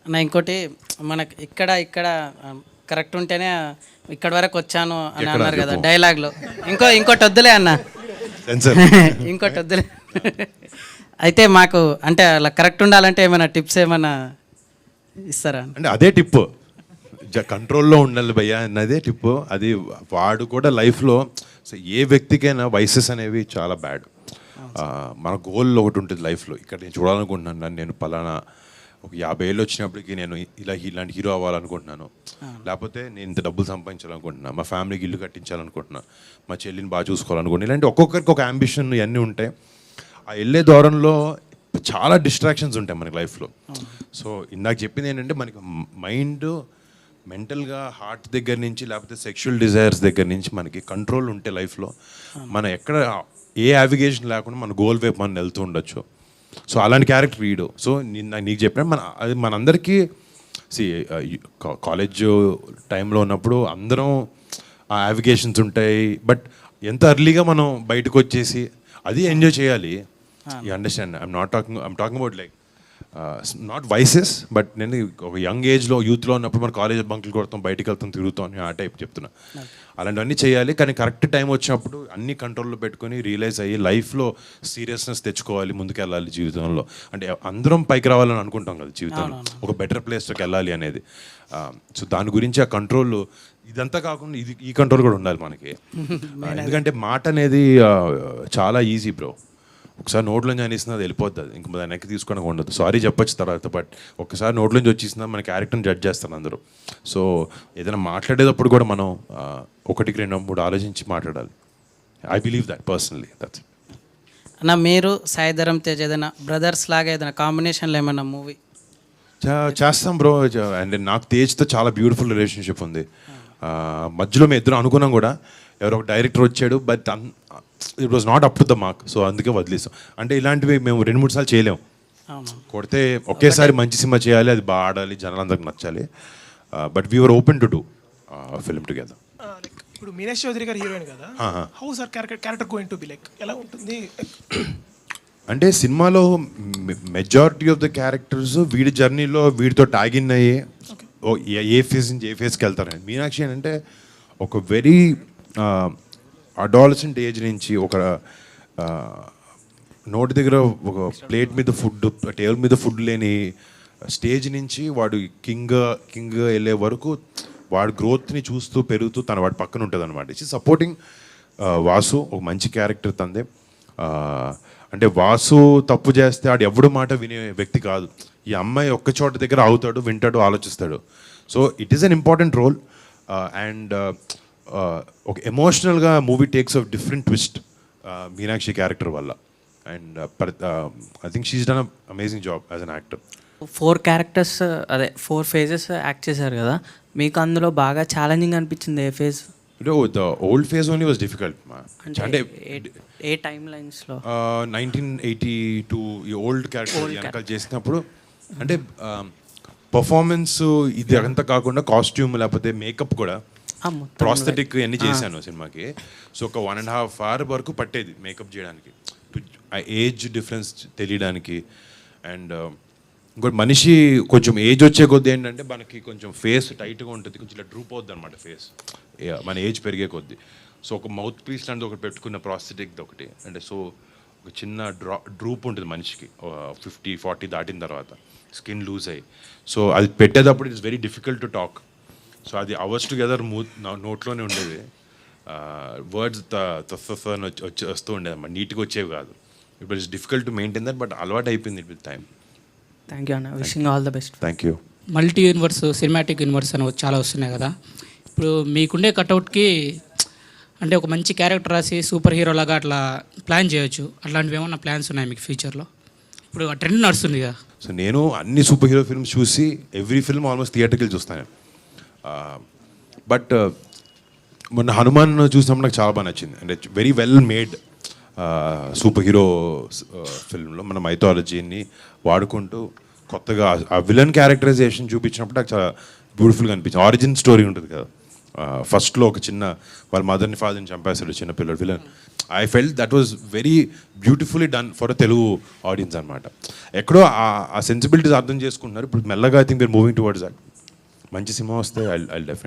అన్న ఇంకోటి మనకి ఇక్కడ కరెక్ట్ ఉంటేనే ఇక్కడ వరకు వచ్చాను అని ఎక్కడ అన్నారు కదా చెప్పు. డైలాగ్లో. ఇంకోటి వద్దులే అన్న, సెన్సర్. ఇంకోటి వద్దులే. అయితే మాకు అంటే అలా కరెక్ట్ ఉండాలంటే ఏమైనా టిప్స్ ఏమైనా ఇస్తారా? అంటే అదే టిప్, కంట్రోల్లో ఉండాలి భయ్యా అన్నదే టిప్. అది వాడు కూడా లైఫ్లో ఏ వ్యక్తికైనా వైసెస్ అనేవి చాలా బ్యాడ్. మన గోల్ ఒకటి ఉంటుంది లైఫ్లో, ఇక్కడ నేను చూడాలనుకుంటున్నాను, నేను పలానా ఒక 50 ఏళ్ళు వచ్చినప్పటికి నేను ఇలాంటి హీరో అవ్వాలనుకుంటున్నాను, లేకపోతే నేను ఇంత డబ్బులు సంపాదించాలనుకుంటున్నాను, మా ఫ్యామిలీకి ఇల్లు కట్టించాలనుకుంటున్నాను, మా చెల్లిని బాగా చూసుకోవాలనుకుంటున్నాను. ఇలాంటి ఒక్కొక్కరికి ఒక అంబిషన్ ఇవన్నీ ఉంటాయి. ఆ వెళ్ళే దూరంలో చాలా డిస్ట్రాక్షన్స్ ఉంటాయి మనకి లైఫ్లో. సో ఇందాక చెప్పింది ఏంటంటే మనకి మైండ్ మెంటల్గా హార్ట్ దగ్గర నుంచి లేకపోతే సెక్షువల్ డిజైర్స్ దగ్గర నుంచి మనకి కంట్రోల్ ఉంటే లైఫ్లో మనం ఎక్కడ ఏ యావిగేషన్ లేకుండా మన గోల్ వైపు మనం వెళ్తూ ఉండొచ్చు. సో అలాంటి క్యారెక్టర్ వీడు. సో నీకు చెప్పిన అది మనందరికీ కాలేజ్ టైంలో ఉన్నప్పుడు అందరం ఆ యావిగేషన్స్ ఉంటాయి. బట్ ఎంత ఎర్లీగా మనం బయటకు వచ్చేసి అది ఎంజాయ్ చేయాలి. You understand, I'm talking about like not vices, but నేను ఒక యంగ్ ఏజ్లో యూత్లో ఉన్నప్పుడు మన కాలేజ్ బంకులు కొడతాం, బయటికి వెళ్తాం, తిరుగుతాం, ఆ టైప్ చెప్తున్నా. అలాంటివన్నీ చేయాలి, కానీ కరెక్ట్ టైం వచ్చినప్పుడు అన్ని కంట్రోల్లో పెట్టుకొని రియలైజ్ అయ్యి లైఫ్లో సీరియస్నెస్ తెచ్చుకోవాలి, ముందుకెళ్ళాలి జీవితంలో. అంటే అందరం పైకి రావాలని అనుకుంటాం కదా జీవితంలో, ఒక బెటర్ ప్లేస్లోకి వెళ్ళాలి అనేది. సో దాని గురించి ఆ కంట్రోల్ ఇదంతా కాకుండా ఈ కంట్రోల్ కూడా ఉండాలి మనకి. ఎందుకంటే మాట అనేది చాలా ఈజీ బ్రో. ఒకసారి నోట్లోంచి అనిస్తున్నా అది వెళ్ళిపోతుంది, ఇంక దాన్ని వెనక్కి తీసుకోవడానికి ఉండదు. సారీ చెప్పొచ్చు తర్వాత, బట్ ఒక్కసారి నోట్లోంచి వచ్చేసిందా మన క్యారెక్టర్ని జడ్జ్ చేస్తాను అందరూ. సో ఏదైనా మాట్లాడేటప్పుడు కూడా మనం 1-2-3 ఆలోచించి మాట్లాడాలి. I believe that personally. That's అన్న మీరు సాయిధరం తేజ్ ఏదైనా బ్రదర్స్ లాగా ఏదైనా కాంబినేషన్లో ఏమైనా మూవీ చేస్తాం బ్రో. అండ్ నాకు తేజ్తో చాలా బ్యూటిఫుల్ రిలేషన్షిప్ ఉంది. మధ్యలో మేము ఇద్దరు అనుకున్నాం కూడా, ఎవరో ఒక డైరెక్టర్ వచ్చాడు, but it was not up to the mark. So అందుకే వదిలేసాం. అంటే ఇలాంటివి మేము 2-3 సార్లు చేయలేము. కొడితే ఒకేసారి మంచి సినిమా చేయాలి, అది బాగా ఆడాలి, జనాలందరికి నచ్చాలి. But we're open to do film together. ఇప్పుడు మీనాక్షి చౌదరి గారు హీరోయిన్ కదా, how is her character going to be like, ఎలా ఉంటుంది? అంటే సినిమాలో మెజారిటీ ఆఫ్ ద క్యారెక్టర్స్ వీడి జర్నీలో వీడితో ట్యాగిన్ అయ్యి ఏ ఫేజ్ నుంచి ఏ ఫేజ్కి వెళ్తారని. మీనాక్షి అంటే ఒక వెరీ అడాలసెంట్ ఏజ్ నుంచి ఒక నోటి దగ్గర ఒక ప్లేట్ మీద ఫుడ్, టేబుల్ మీద ఫుడ్ లేని స్టేజ్ నుంచి వాడు కింగ్ వెళ్ళే వరకు వాడి గ్రోత్ని చూస్తూ పెరుగుతూ వాడి పక్కన ఉంటుంది అనమాట. It's supporting Vasu. ఒక మంచి క్యారెక్టర్ తందే. అంటే వాసు తప్పు చేస్తే ఆడు ఎవడు మాట వినే వ్యక్తి కాదు. ఈ అమ్మాయి ఒక్క చోట దగ్గర ఆగుతాడు, వింటాడు, ఆలోచిస్తాడు. So it is an important role. And ఒక ఎమోషనల్గా movie takes off different twist Meenakshi character వల్ల. And I think she's done amazing job as an actor. 4 characters, అదే 4 ఫేజెస్ యాక్ట్ చేశారు కదా, మీకు అందులో బాగా ఛాలెంజింగ్ అనిపించింది ఏ phase? The old phase only was difficult. అంటే ఏ టైం లైన్స్లో? 1982 ఈ ఓల్డ్ క్యారెక్టర్ వెనకాల చేసినప్పుడు అంటే పర్ఫార్మెన్స్ ఇది అంతా కాకుండా కాస్ట్యూమ్ లేకపోతే మేకప్ కూడా ప్రాస్థెటిక్ అన్నీ చేశాను సినిమాకి. సో ఒక 1.5 hour వరకు పట్టేది మేకప్ చేయడానికి, ఆ ఏజ్ డిఫరెన్స్ తెలియడానికి. అండ్ ఇంకోటి మనిషి కొంచెం ఏజ్ వచ్చే కొద్దీ ఏంటంటే మనకి కొంచెం ఫేస్ టైట్గా ఉంటుంది, కొంచెం ఇలా డ్రూప్ అవుద్ది అనమాట ఫేస్ మన ఏజ్ పెరిగే కొద్దీ. సో ఒక మౌత్ పీస్ లాంటిది ఒకటి పెట్టుకున్న ప్రాస్థెటిక్ది ఒకటి. అంటే సో ఒక చిన్న డ్రూప్ ఉంటుంది మనిషికి 50-40 దాటిన తర్వాత, స్కిన్ లూజ్ అయ్యి. సో అది పెట్టేటప్పుడు it's very difficult to talk. So అది అవర్స్ టుగెదర్ నోట్లోనే ఉండేది. వర్డ్స్ వస్తూ ఉండేది అన్నమాట, నీట్గా వచ్చేవి కాదు. It was difficult to maintain that, but అలవాటు అయిపోయింది విత్ టైం. థ్యాంక్ యూ అన్న, wishing all the best. Thank you. Multi universe, cinematic universe అని చాలా వస్తున్నాయి కదా. ఇప్పుడు మీకుండే కట్అవుట్కి అంటే ఒక మంచి క్యారెక్టర్ రాసి సూపర్ హీరో లాగా అట్లా ప్లాన్ చేయొచ్చు. అట్లాంటివి ఏమన్నా ప్లాన్స్ ఉన్నాయి మీకు ఫ్యూచర్లో? ఇప్పుడు ఆ ట్రెండ్ నడుస్తుంది కదా. సో నేను అన్ని సూపర్ హీరో ఫిల్మ్స్ చూసి ఎవ్రీ ఫిల్మ్ ఆల్మోస్ట్ థియేటర్కి చూస్తాను. బట్ మొన్న హనుమాన్ చూసినప్పుడు నాకు చాలా బాగా నచ్చింది. అంటే very well made super hero ఫిల్మ్లో మన మైథాలజీని వాడుకుంటూ కొత్తగా ఆ విలన్ క్యారెక్టరైజేషన్ చూపించినప్పుడు నాకు చాలా బ్యూటిఫుల్గా అనిపించింది. ఆరిజిన్ స్టోరీ ఉంటుంది కదా, ఫస్ట్లో ఒక చిన్న వాళ్ళ మదర్ని ఫాదర్ని చంపేస్తాడు చిన్నపిల్లడు villain. I felt that was very beautifully done for a Telugu audience అనమాట. ఎక్కడో ఆ సెన్సిబిలిటీస్ అర్థం చేసుకుంటున్నారు. ఇప్పుడు మెల్లగా I think we're moving towards that. మంచి సినిమా వస్తే ఐ డెఫినెట్